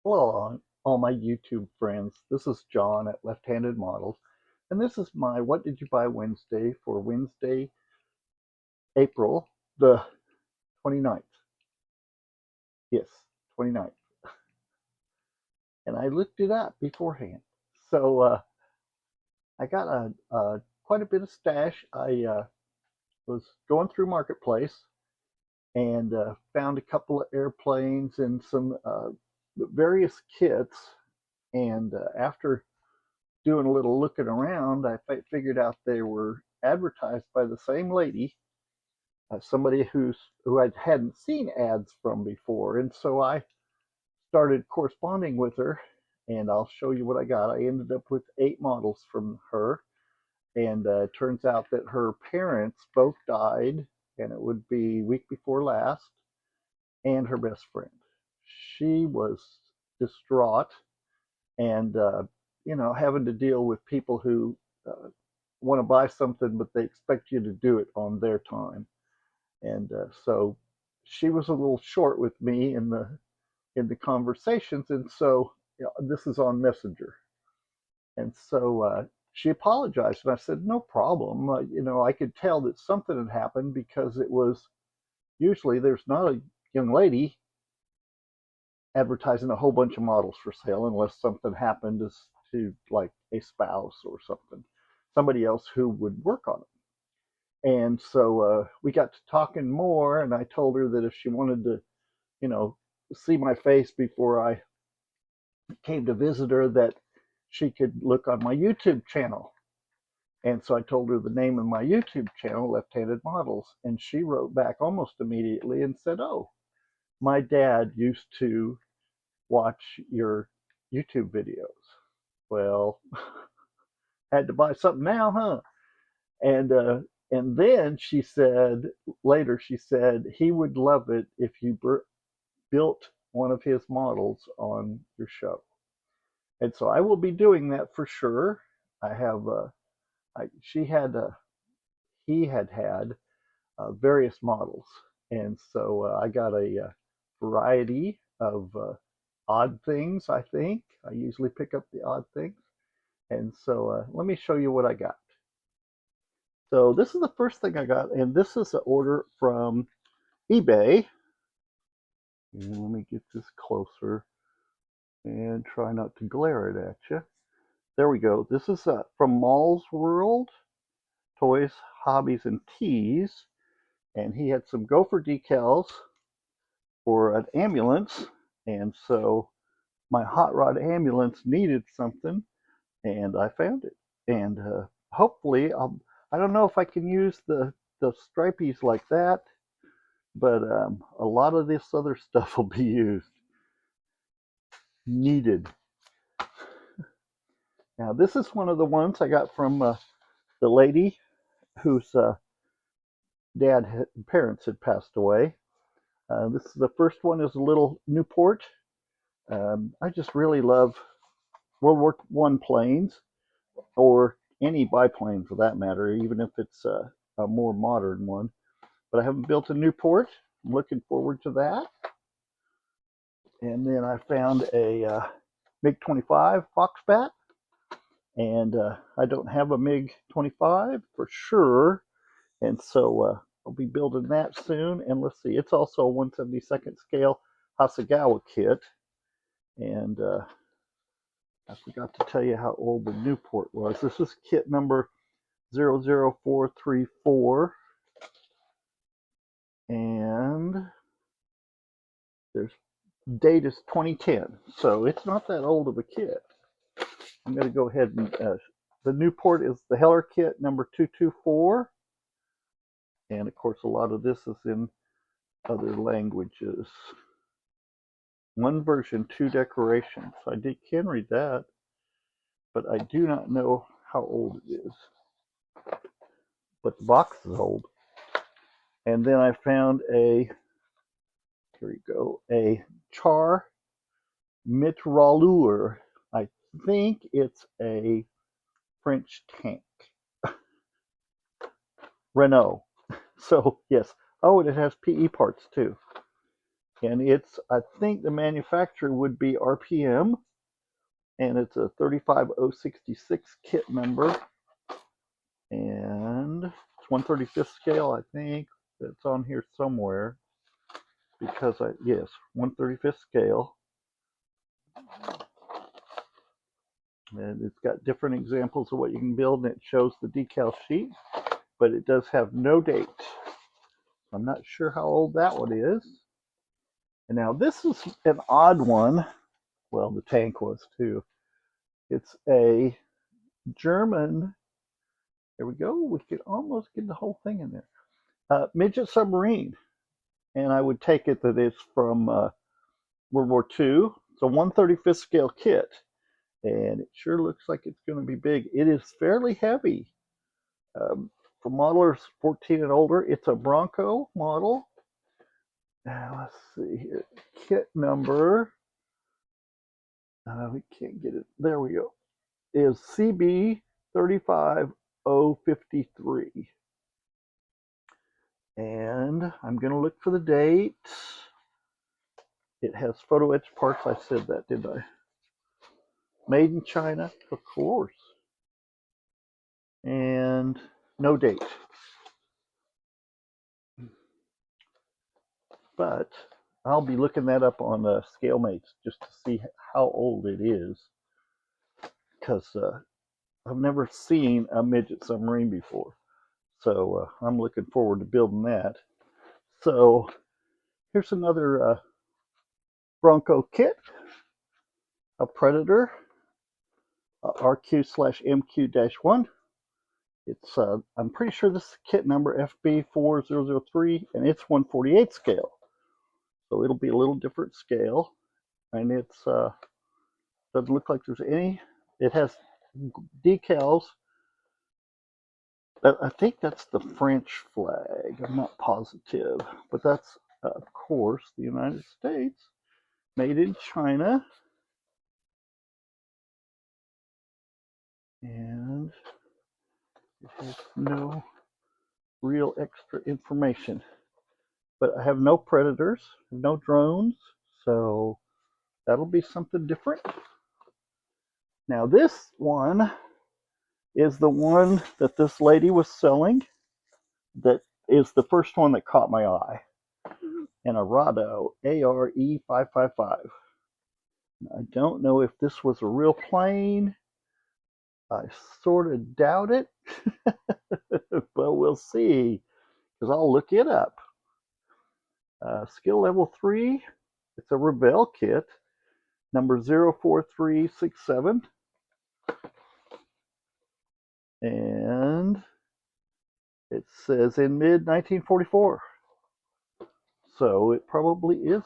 Hello, all my YouTube friends. This is John at Left-Handed Models, and this is my What Did You Buy Wednesday for Wednesday, April the 29th. Yes, 29th. And I looked it up beforehand. So I got quite a bit of stash. I was going through Marketplace and found a couple of airplanes and some various kits. And after doing a little looking around, I figured out they were advertised by the same lady, somebody who I hadn't seen ads from before, and so I started corresponding with her. And I'll show you what I got. I ended up with 8 models from her, and it turns out that her parents both died, and it would be week before last, and her best friend. She was distraught, and having to deal with people who want to buy something, but they expect you to do it on their time. And so she was a little short with me in the conversations, and so this is on Messenger. And so she apologized, and I said, no problem. I could tell that something had happened because it was usually there's not a young lady advertising a whole bunch of models for sale unless something happened to like a spouse or somebody else who would work on it. And so we got to talking more, and I told her that if she wanted to, you know, see my face before I came to visit her, that she could look on my YouTube channel. And so I told her the name of my YouTube channel, Left-Handed Models, and she wrote back almost immediately and said, "Oh, my dad used to watch your YouTube videos." Well, had to buy something now, huh? And then she said later, she said he would love it if you built one of his models on your show. And so I will be doing that for sure. I have she had he had various models, and so I got a variety of odd things. I think I usually pick up the odd things, and so let me show you what I got. So this is the first thing I got, and this is an order from eBay. And let me get this closer and try not to glare it at you. There we go. This is from Mall's World, Toys, Hobbies, and Teas. And he had some gopher decals for an ambulance. And so my hot rod ambulance needed something, and I found it. And hopefully, I don't know if I can use the stripies like that, but a lot of this other stuff will be needed. Now, this is one of the ones I got from the lady whose parents had passed away. This is the first one is a little Newport. I just really love World War I planes, or any biplane for that matter, even if it's a more modern one. But I haven't built a Newport. I'm looking forward to that. And then I found a MiG-25 Foxbat, and I don't have a MiG-25 for sure, and so I'll be building that soon. And let's see, it's also a 1/72nd scale Hasegawa kit, and I forgot to tell you how old the Newport was. This is kit number 00434, and there's date is 2010, so it's not that old of a kit. I'm going to go ahead and the Newport is the Heller kit number 224, and of course a lot of this is in other languages. One version, 2 decorations. I can read that, but I do not know how old it is. But the box is old. And then I found here we go, a Char Mitrailleur. I think it's a French tank. Renault. So, yes. Oh, and it has PE parts too. And it's, I think the manufacturer would be RPM, and it's a 35066 kit number, and it's 135th scale, I think. It's on here somewhere because yes, 135th scale. And it's got different examples of what you can build, and it shows the decal sheet, but it does have no date. I'm not sure how old that one is. And now this is an odd one. Well, the tank was too. It's a German. There we go. We could almost get the whole thing in there. Midget submarine. And I would take it that it's from World War II. It's a 135th scale kit. And it sure looks like it's going to be big. It is fairly heavy. For modelers 14 and older, it's a Bronco model. Now, let's see here. Kit number. We can't get it. There we go. Is CB 35053. And I'm going to look for the date. It has photo etch parts. I said that, didn't I? Made in China, of course. And no date. But I'll be looking that up on ScaleMates just to see how old it is. Because I've never seen a midget submarine before. So I'm looking forward to building that. So here's another Bronco kit, a Predator, RQ/MQ-1. It's I'm pretty sure this is kit number FB4003, and it's 148 scale. So it'll be a little different scale, and it's doesn't look like there's any. It has decals. I think that's the French flag. I'm not positive, but that's of course the United States, made in China. And it has no real extra information. But I have no Predators, no drones, so that'll be something different. Now this one is the one that this lady was selling that is the first one that caught my eye. An Arado ARE555. I don't know if this was a real plane. I sort of doubt it, but we'll see, because I'll look it up. Skill level 3, it's a Rebel kit, number 04367. And it says in mid-1944. So it probably is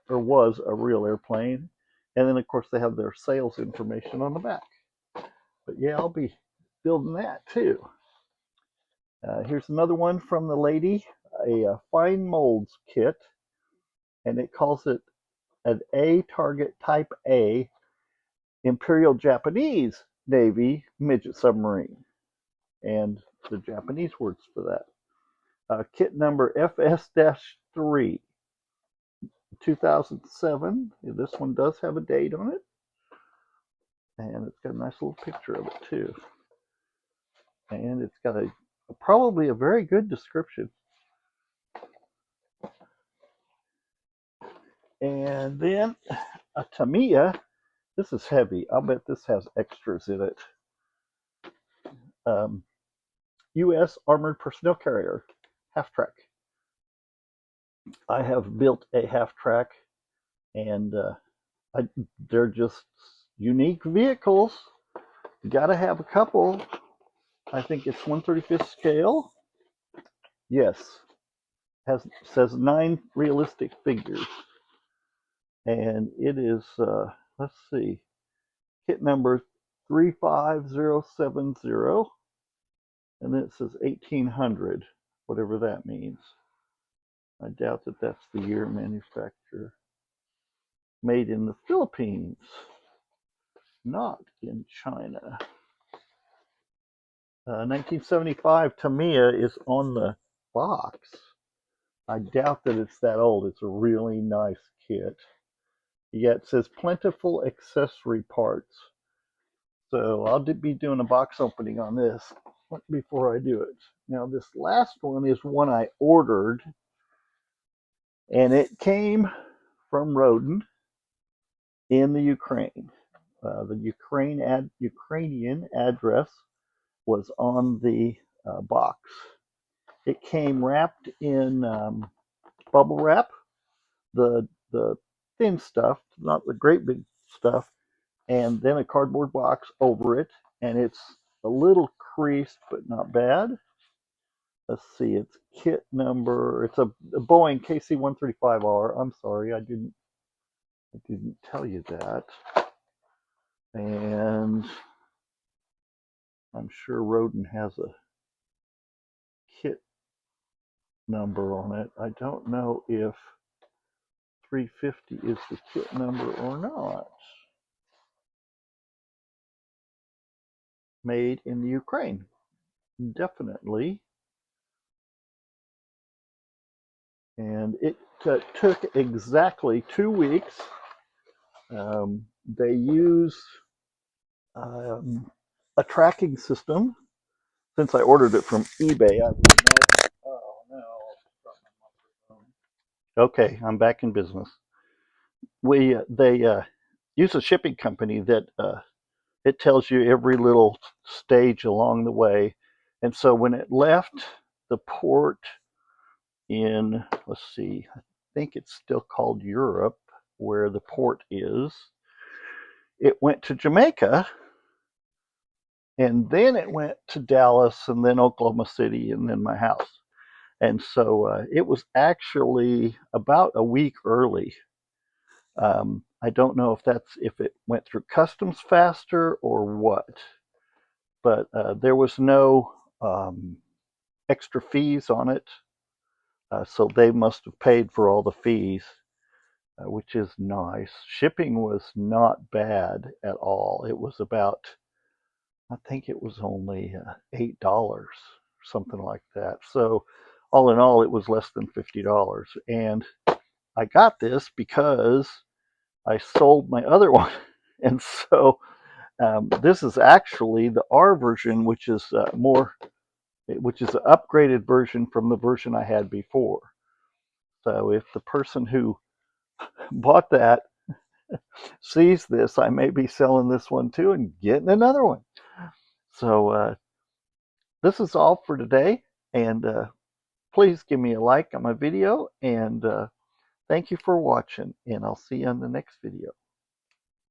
or was a real airplane. And then, of course, they have their sales information on the back. But yeah, I'll be building that too. Here's another one from the lady, a fine molds kit. And it calls it an A target type A Imperial Japanese Navy midget submarine. And the Japanese words for that. Kit number FS-3, 2007. This one does have a date on it. And it's got a nice little picture of it too. And it's got probably a very good description. And then a Tamiya. This is heavy. I'll bet this has extras in it. U.S. Armored Personnel Carrier, half-track. I have built a half-track, and they're just unique vehicles. You got to have a couple. I think it's 135th scale. Yes. Says 9 realistic figures. And it is, let's see, kit number 35070. And then it says 1800, whatever that means. I doubt that that's the year manufacture. Made in the Philippines, not in China. 1975 Tamiya is on the box. I doubt that it's that old. It's a really nice kit. Yeah, it says plentiful accessory parts. So I'll be doing a box opening on this before I do it. Now this last one is one I ordered, and it came from Roden in the Ukraine. The Ukrainian address was on the box. It came wrapped in bubble wrap, the thin stuff, not the great big stuff, and then a cardboard box over it, and it's a little creased, but not bad. Let's see, it's kit number. It's a Boeing KC-135R. I'm sorry, I didn't tell you that. And I'm sure Roden has a kit number on it. I don't know if 350 is the kit number or not. Made in the Ukraine, definitely. And it took exactly 2 weeks. They use a tracking system. Since I ordered it from eBay, I would know. Oh no! Okay, I'm back in business. They use a shipping company that it tells you every little stage along the way, and so when it left the port in, let's see, I think it's still called Europe, where the port is, it went to Jamaica, and then it went to Dallas, and then Oklahoma City, and then my house. And so it was actually about a week early. I don't know if it went through customs faster or what, but there was no extra fees on it. So they must have paid for all the fees, which is nice. Shipping was not bad at all. It was about, I think it was only $8, something like that. So all in all, it was less than $50. And I got this because I sold my other one. And so this is actually the R version, which is which is an upgraded version from the version I had before. So if the person who bought that sees this, I may be selling this one too and getting another one. So this is all for today, and please give me a like on my video, and thank you for watching, and I'll see you on the next video.